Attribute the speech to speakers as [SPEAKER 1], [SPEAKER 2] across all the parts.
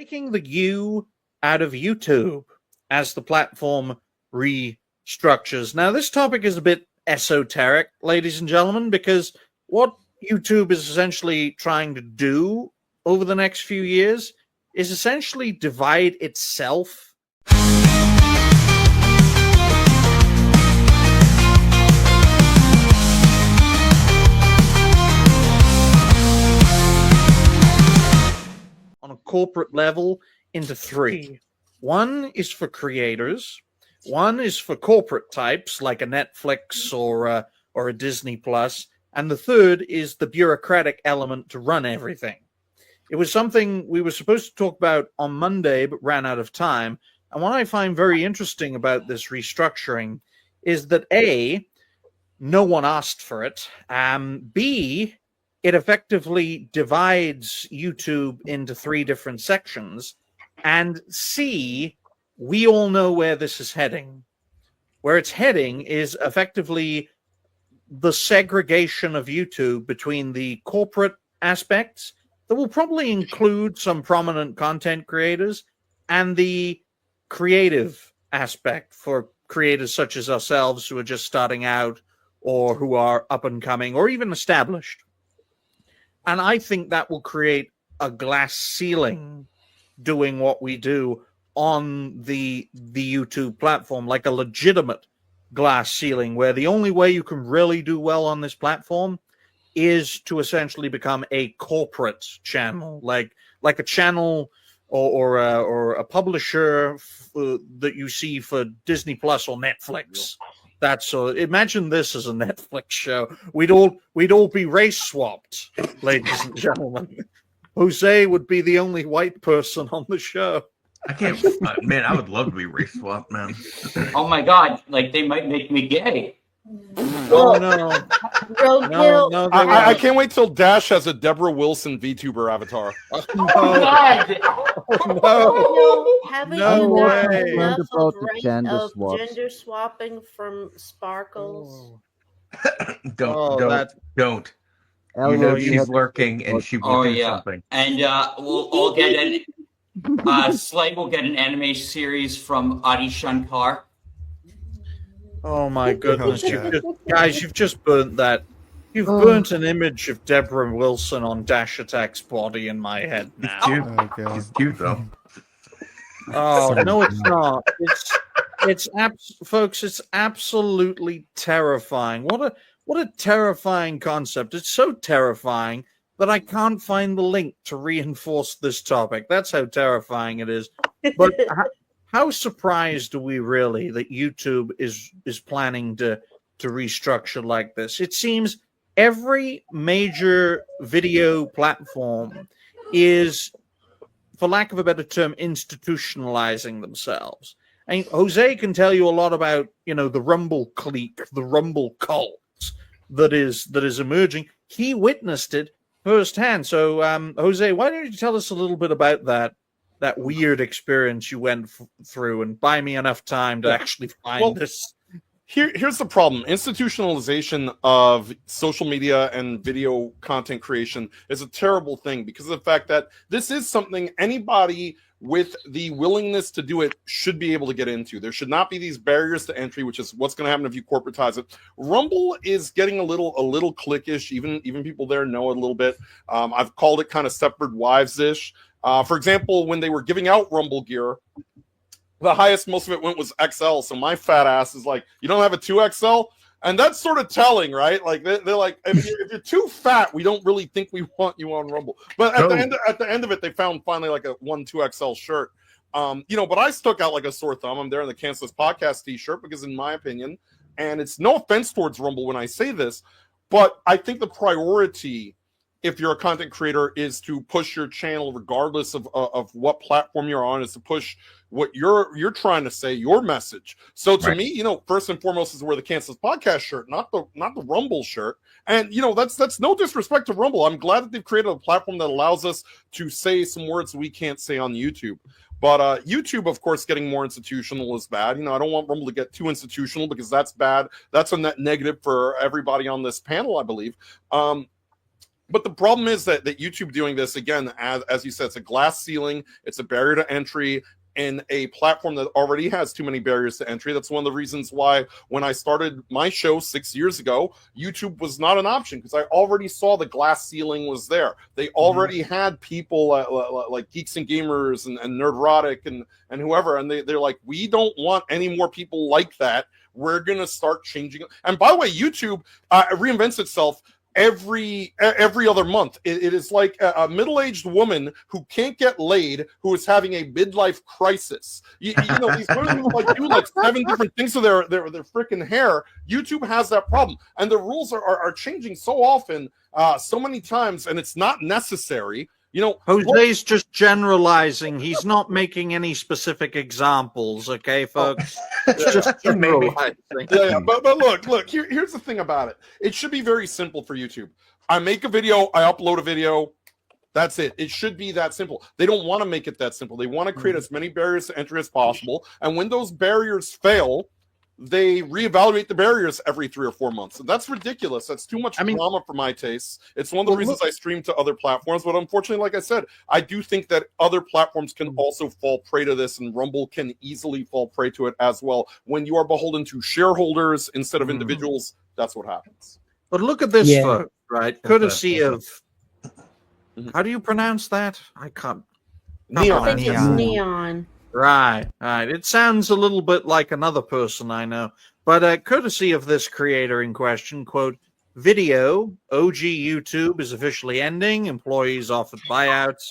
[SPEAKER 1] taking the U out of YouTube as the platform restructures. Now, this topic is a bit esoteric, ladies and gentlemen, because what YouTube is essentially trying to do over the next few years is essentially divide itself. On a corporate level into three. One is for creators, one is for corporate types like a Netflix or a Disney Plus, and the third is the bureaucratic element to run everything. It was something we were supposed to talk about on Monday but ran out of time. And what I find very interesting about this restructuring is that A, no one asked for it, B, it effectively divides YouTube into three different sections. And C, we all know where this is heading. Where it's heading is effectively the segregation of YouTube between the corporate aspects that will probably include some prominent content creators and the creative aspect for creators such as ourselves who are just starting out or who are up and coming or even established. And I think that will create a glass ceiling doing what we do on the YouTube platform, like a legitimate glass ceiling, where the only way you can really do well on this platform is to essentially become a corporate channel, like a channel or a publisher that you see for Disney Plus or Netflix. That's so. Imagine this as a Netflix show. We'd all be race swapped, ladies and gentlemen. Jose would be the only white person on the show.
[SPEAKER 2] I can't, man. I would love to be race swapped, man.
[SPEAKER 3] Oh my God! Like they might make me gay.
[SPEAKER 1] Oh no!
[SPEAKER 4] No, I can't wait till Dash has a Deborah Wilson VTuber avatar.
[SPEAKER 3] Oh God!
[SPEAKER 5] Haven't
[SPEAKER 1] No
[SPEAKER 5] you
[SPEAKER 1] way.
[SPEAKER 5] enough
[SPEAKER 6] About
[SPEAKER 5] of,
[SPEAKER 6] the gender swaps.
[SPEAKER 5] gender swapping from Sparkles?
[SPEAKER 2] Don't. You know she's lurking and she will do something.
[SPEAKER 3] And we'll all get an Slay will get an anime series from Adi Shankar.
[SPEAKER 1] Oh my goodness, you've just burnt that. You've burnt an image of Deborah Wilson on Dash Attack's body in my head now.
[SPEAKER 2] She's cute though.
[SPEAKER 1] Oh no, it's not. Folks, it's absolutely terrifying. What a terrifying concept. It's so terrifying that I can't find the link to reinforce this topic. That's how terrifying it is. But how surprised are we really that YouTube is planning to restructure like this? It seems every major video platform is, for lack of a better term, institutionalizing themselves. And Jose can tell you a lot about, the Rumble clique, the Rumble cult that is emerging. He witnessed it firsthand. So, Jose, why don't you tell us a little bit about that weird experience you went through and buy me enough time to actually find this.
[SPEAKER 4] Here's the problem. Institutionalization of social media and video content creation is a terrible thing because of the fact that this is something anybody with the willingness to do it should be able to get into. There should not be these barriers to entry, which is what's going to happen if you corporatize it. Rumble is getting a little cliquish. Even people there know it a little bit. I've called it kind of Stepford Wives-ish. For example, when they were giving out Rumble gear, the highest most of it went was XL. So my fat ass is like, you don't have a 2XL? And that's sort of telling, right? Like they're like, if you're too fat, we don't really think we want you on Rumble. But at the end of it, they found finally like a 2XL shirt. But I stuck out like a sore thumb. I'm there in the Cancel's Podcast t-shirt because in my opinion, and it's no offense towards Rumble when I say this, but I think the priority, if you're a content creator, is to push your channel regardless of what platform you're on, is to push what you're trying to say, your message. So to me, first and foremost is wear the Cancel's Podcast shirt, not the Rumble shirt. And that's no disrespect to Rumble. I'm glad that they've created a platform that allows us to say some words we can't say on YouTube. But YouTube, of course, getting more institutional is bad. I don't want Rumble to get too institutional because that's bad. That's a net negative for everybody on this panel, I believe. But the problem is that YouTube doing this, again, as you said, it's a glass ceiling, it's a barrier to entry in a platform that already has too many barriers to entry. That's one of the reasons why when I started my show 6 years ago, YouTube was not an option, because I already saw the glass ceiling was there. They already had people like Geeks and Gamers and Nerdrotic and whoever, and they're like, we don't want any more people like that. We're going to start changing. And by the way, YouTube reinvents itself every other month. It is like a middle-aged woman who can't get laid, who is having a midlife crisis. You know, these women do like 7 different things to their freaking hair. YouTube has that problem, and the rules are changing so often, so many times, and it's not necessary. You know,
[SPEAKER 1] Jose's just generalizing. He's not making any specific examples, okay, folks? It's just generalizing.
[SPEAKER 4] Yeah, but look. Here's the thing about it. It should be very simple for YouTube. I make a video, I upload a video. That's it. It should be that simple. They don't want to make it that simple. They want to create as many barriers to entry as possible. And when those barriers fail, they reevaluate the barriers every 3 or 4 months. And that's ridiculous. That's too much drama for my taste. It's one of the reasons I stream to other platforms. But unfortunately, like I said, I do think that other platforms can also fall prey to this, and Rumble can easily fall prey to it as well. When you are beholden to shareholders instead of individuals, that's what happens.
[SPEAKER 1] But look at this, folks, right? Courtesy of, how do you pronounce that? I can't.
[SPEAKER 4] Neon.
[SPEAKER 5] I think it's Neon.
[SPEAKER 1] Right. It sounds a little bit like another person I know. But courtesy of this creator in question, quote, video, OG YouTube is officially ending. Employees offered buyouts.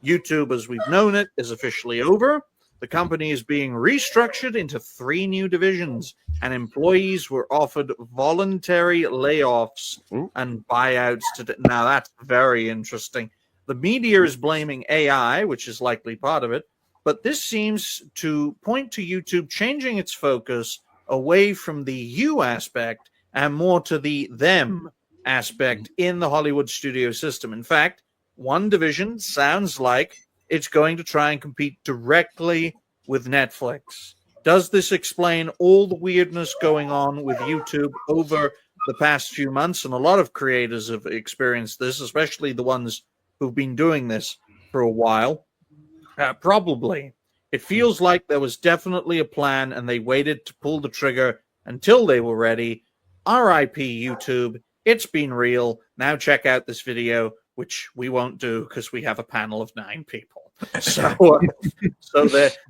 [SPEAKER 1] YouTube, as we've known it, is officially over. The company is being restructured into 3 new divisions, and employees were offered voluntary layoffs and buyouts. Now, that's very interesting. The media is blaming AI, which is likely part of it. But this seems to point to YouTube changing its focus away from the you aspect and more to the them aspect in the Hollywood studio system. In fact, one division sounds like it's going to try and compete directly with Netflix. Does this explain all the weirdness going on with YouTube over the past few months? And a lot of creators have experienced this, especially the ones who've been doing this for a while. Probably. It feels like there was definitely a plan, and they waited to pull the trigger until they were ready. RIP YouTube. It's been real. Now check out this video, which we won't do because we have a panel of 9 people. So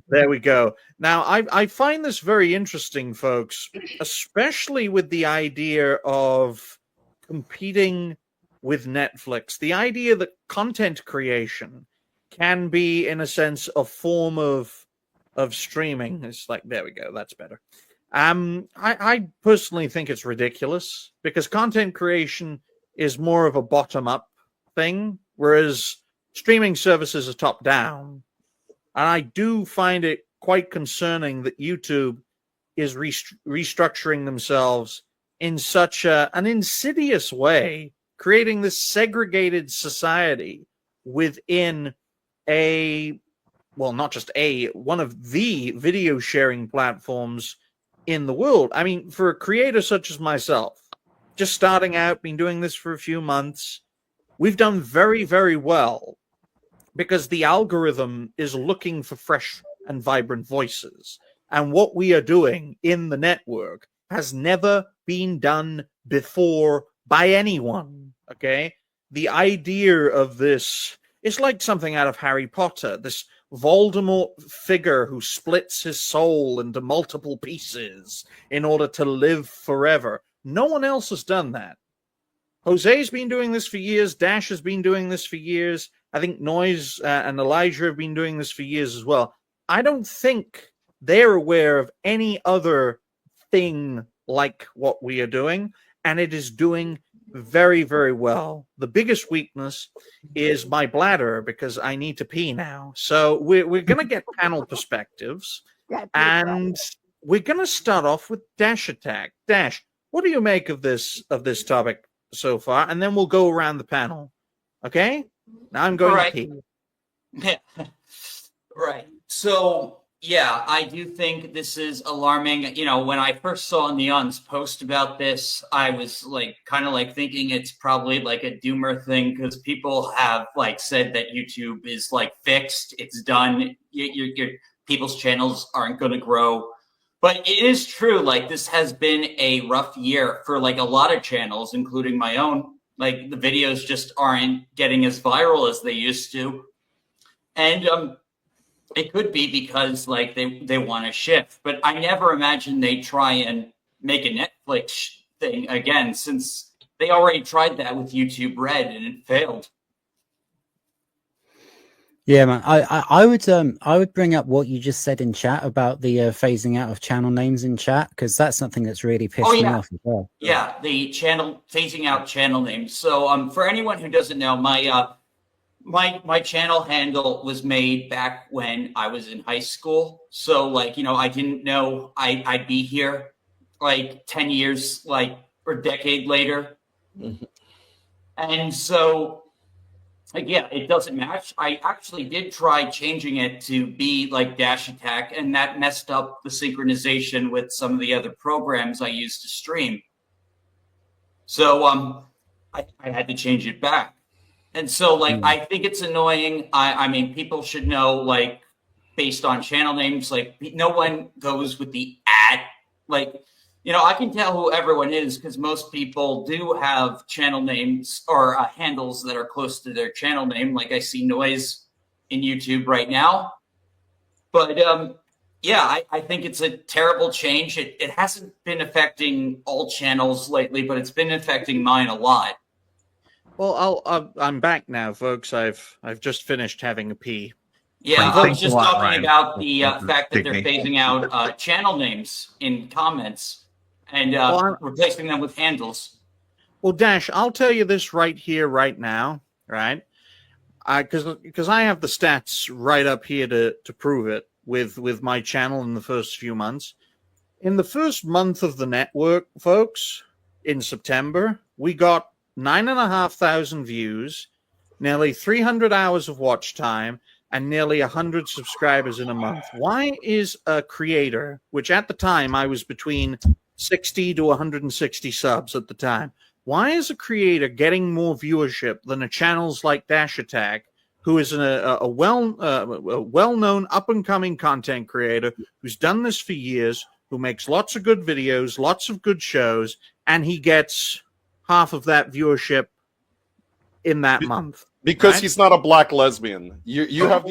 [SPEAKER 1] there we go. Now, I find this very interesting, folks, especially with the idea of competing with Netflix. The idea that content creation can be, in a sense, a form of streaming. It's like, there we go, that's better. I personally think it's ridiculous, because content creation is more of a bottom-up thing, whereas streaming services are top-down. And I do find it quite concerning that YouTube is restructuring themselves in such an insidious way, creating this segregated society within one of the video sharing platforms in the world. I mean, for a creator such as myself, just starting out, been doing this for a few months, we've done very, very well because the algorithm is looking for fresh and vibrant voices. And what we are doing in the network has never been done before by anyone, okay? The idea of this, it's like something out of Harry Potter, this Voldemort figure who splits his soul into multiple pieces in order to live forever. No one else has done that. Jose's been doing this for years. Dash has been doing this for years. I think Noise and Elijah have been doing this for years as well. I don't think they're aware of any other thing like what we are doing, and it is doing very, very well. The biggest weakness is my bladder, because I need to pee now. So we're going to get panel perspectives, and we're going to start off with Dash Attack. Dash, what do you make of this topic so far? And then we'll go around the panel. Okay? Now I'm going to pee.
[SPEAKER 3] Right. So Yeah, I do think this is alarming. You know, when I first saw Neon's post about this, I was like, kind of like thinking it's probably like a doomer thing because people have like said that YouTube is like fixed, it's done. Your people's channels aren't going to grow. But it is true. Like this has been a rough year for like a lot of channels, including my own. Like the videos just aren't getting as viral as they used to, and it could be because like they want to shift, but I never imagined they try and make a Netflix thing again, since they already tried that with YouTube Red and it failed.
[SPEAKER 6] Yeah, man. I would bring up what you just said in chat about the phasing out of channel names in chat, because that's something that's really pissed me off as well.
[SPEAKER 3] Yeah, the channel phasing out channel names. So for anyone who doesn't know, my channel handle was made back when I was in high school. So like, you know, I didn't know I'd be here like 10 years, like, or a decade later. Mm-hmm. And so, like, yeah, it doesn't match. I actually did try changing it to be like Dash Attack, and that messed up the synchronization with some of the other programs I used to stream. So I had to change it back. And so, like, I think it's annoying. I mean, people should know, like, based on channel names, like, no one goes with the @ like, you know, I can tell who everyone is because most people do have channel names or handles that are close to their channel name. Like I see Noise in YouTube right now. But, yeah, I think it's a terrible change. It hasn't been affecting all channels lately, but it's been affecting mine a lot.
[SPEAKER 1] Well, I'm back now, folks. I've just finished having a pee.
[SPEAKER 3] Yeah, I was just talking about the fact that they're phasing out channel names in comments and replacing them with handles.
[SPEAKER 1] Well, Dash, I'll tell you this right here, right now, right? Because I have the stats right up here to prove it with my channel in the first few months. In the first month of the network, folks, in September, we got 9,500 views, nearly 300 hours of watch time, and nearly 100 subscribers in a month. Why is a creator, which at the time I was between 60 to 160 subs at the time, why is a creator getting more viewership than a channels like Dash Attack, who is a well-known up-and-coming content creator who's done this for years, who makes lots of good videos, lots of good shows, and he gets half of that viewership in that month?
[SPEAKER 4] Because he's not a black lesbian. You have